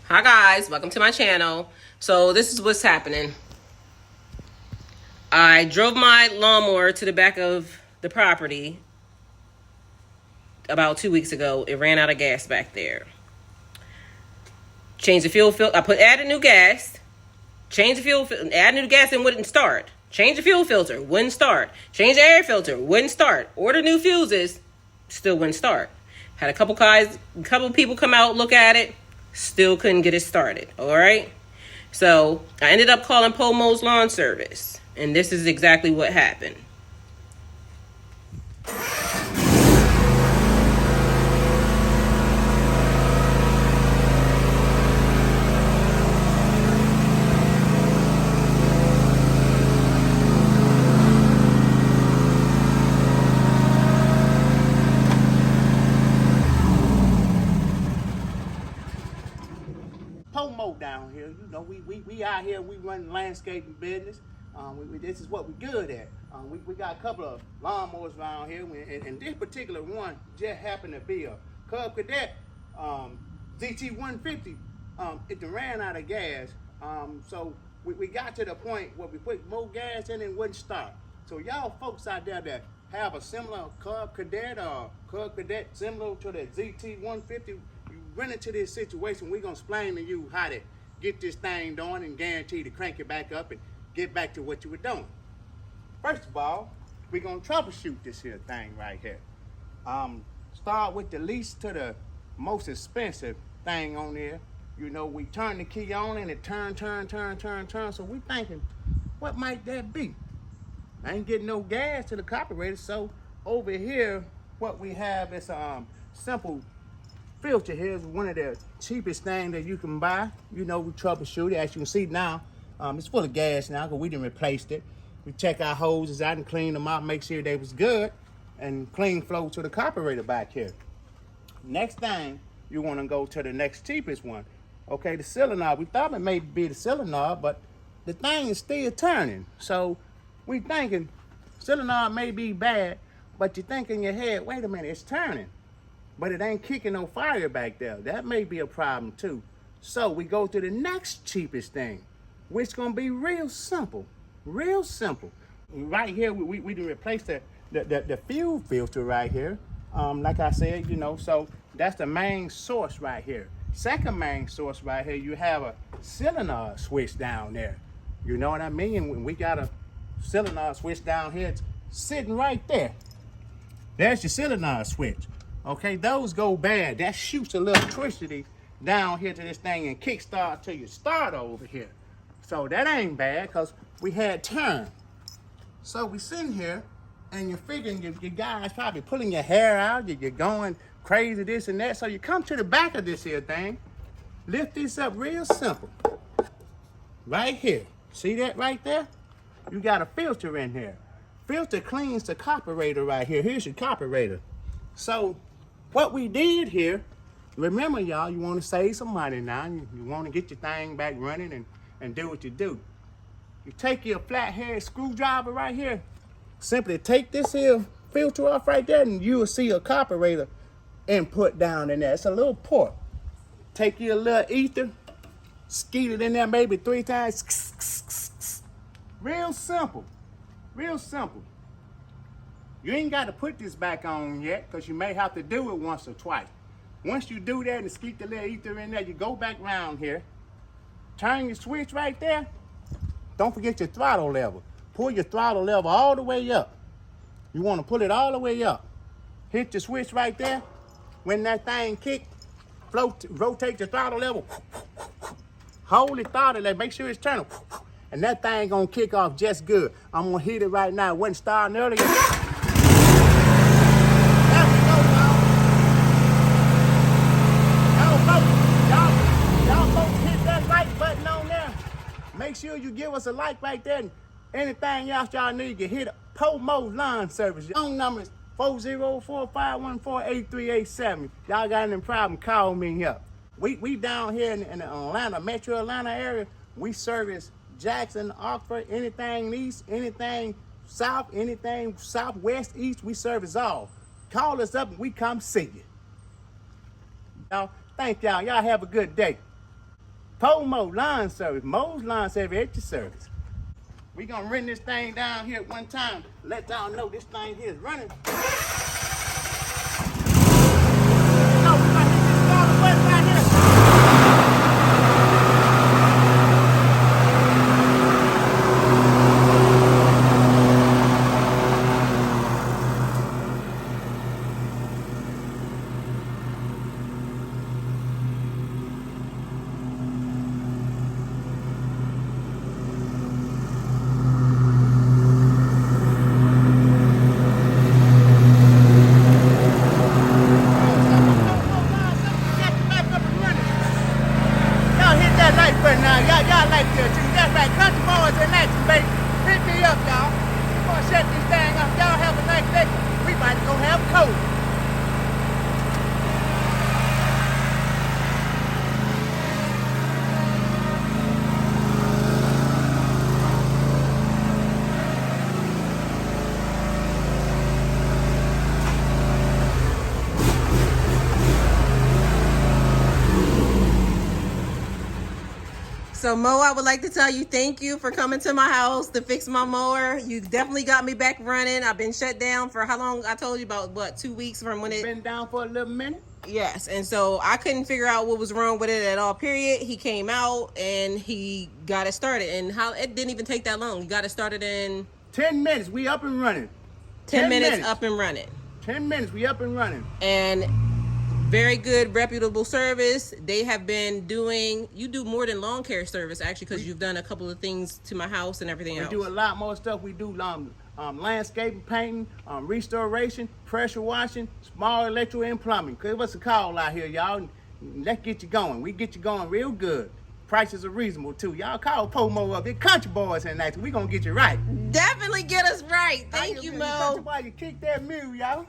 Hi guys, welcome to my channel. So this is what's happening. I drove my lawnmower to the back of the property about 2 weeks ago. It ran out of gas back there. Changed the fuel filter. Added new gas. Changed the fuel filter. Added new gas and wouldn't start. Changed the fuel filter. Wouldn't start. Changed the air filter. Wouldn't start. Ordered new fuses. Still wouldn't start. Had a couple people come out, look at it. Still couldn't get it started. All right. So I ended up calling Pomo's lawn service. And this is exactly what happened. Pomo down here, you know, we out here, we run landscaping business. This is what we're good at. We got a couple of lawnmowers around here, and this particular one just happened to be a Cadet ZT150. It ran out of gas, so we got to the point where we put more gas in and it wouldn't start. So y'all folks out there that have a similar Cadet or Cadet similar to the ZT150, you run into this situation, we're gonna explain to you how to get this thing done and guarantee to crank it back up and get back to what you were doing. First of all, we're gonna troubleshoot this here thing right here. Start with the least to the most expensive thing on there. You know, we turn the key on and it turn. So we thinking, what might that be? I ain't getting no gas to the carburetor, so over here, what we have is a simple filter. Here's one of the cheapest things that you can buy. You know, we troubleshoot it. As you can see now, it's full of gas now because we didn't replace it. We check our hoses out and clean them out, make sure they was good, and clean flow to the carburetor back here. Next thing, you want to go to the next cheapest one. Okay, the cylinder. We thought it may be the cylinder, but the thing is still turning. So we thinking cylinder may be bad, but you think in your head, wait a minute, it's turning, but it ain't kicking no fire back there. That may be a problem too. So we go to the next cheapest thing, which gonna be real simple, real simple. Right here, we done replace the fuel filter right here. Like I said, you know, so that's the main source right here. Second main source right here, you have a cylinder switch down there. You know what I mean? When we got a cylinder switch down here, it's sitting right there. There's your cylinder switch. Okay, those go bad. That shoots electricity down here to this thing and kickstart till you start over here. So that ain't bad because we had turn. So we sitting here and you're figuring your guys probably pulling your hair out, you're going crazy this and that. So you come to the back of this here thing, lift this up real simple. Right here. See that right there? You got a filter in here. Filter cleans the carburetor right here. Here's your carburetor. So what we did here, remember y'all, you want to save some money now. You want to get your thing back running and do what you do. You take your flathead screwdriver right here. Simply take this here filter off right there and you will see a carburetor input down in there. It's a little port. Take your little ether, skeet it in there maybe 3 times. Real simple, real simple. You ain't got to put this back on yet because you may have to do it once or twice. Once you do that and skeet the little ether in there, you go back around here, turn your switch right there. Don't forget your throttle lever. Pull your throttle lever all the way up. You want to pull it all the way up. Hit the switch right there. When that thing kick, rotate your throttle lever. Hold the throttle lever, make sure it's turning. And that thing gonna kick off just good. I'm gonna hit it right now. It wasn't starting earlier. There we go, y'all folks hit that like button on there. Make sure you give us a like right there. And anything else y'all need, you hit Pomo's Lawn Service. Your phone number is 404-514-8387. Y'all got any problem, call me up. We down here in the Atlanta, Metro Atlanta area. We service Jackson, Oxford, anything east, anything south, anything southwest, east, we service all. Call us up and we come see you. Y'all, thank y'all. Y'all have a good day. Mo Lawn Service, Mo's Lawn Service at your service. We gonna run this thing down here at one time. Let y'all know this thing here is running. Oh, we gonna hit this starter button right here. Y'all like this too. That's right. Country boys in action, baby. Hit me up, y'all. We're gonna shut this thing up. Y'all have a nice day. We might go have a cold. So Mo, I would like to tell you thank you for coming to my house to fix my mower. You definitely got me back running. I've been shut down for how long? I told you about what, 2 weeks from when it Been down for a little minute. Yes, and so I couldn't figure out what was wrong with it at all, period. He came out and he got it started, and how it didn't even take that long. He got it started in 10 minutes, we up and running. 10 minutes up and running. 10 minutes, we up and running. And very good, reputable service. They have been doing, you do more than lawn care service, actually, because you've done a couple of things to my house and everything else. We do a lot more stuff. We do landscaping, painting, restoration, pressure washing, small electrical and plumbing. Give us a call out here, y'all. Let's get you going. We get you going real good. Prices are reasonable, too. Y'all call Mo up. They're country boys in that. We gonna get you right. Definitely get us right. Thank you, Mo. Country boy, you kick that mule, y'all.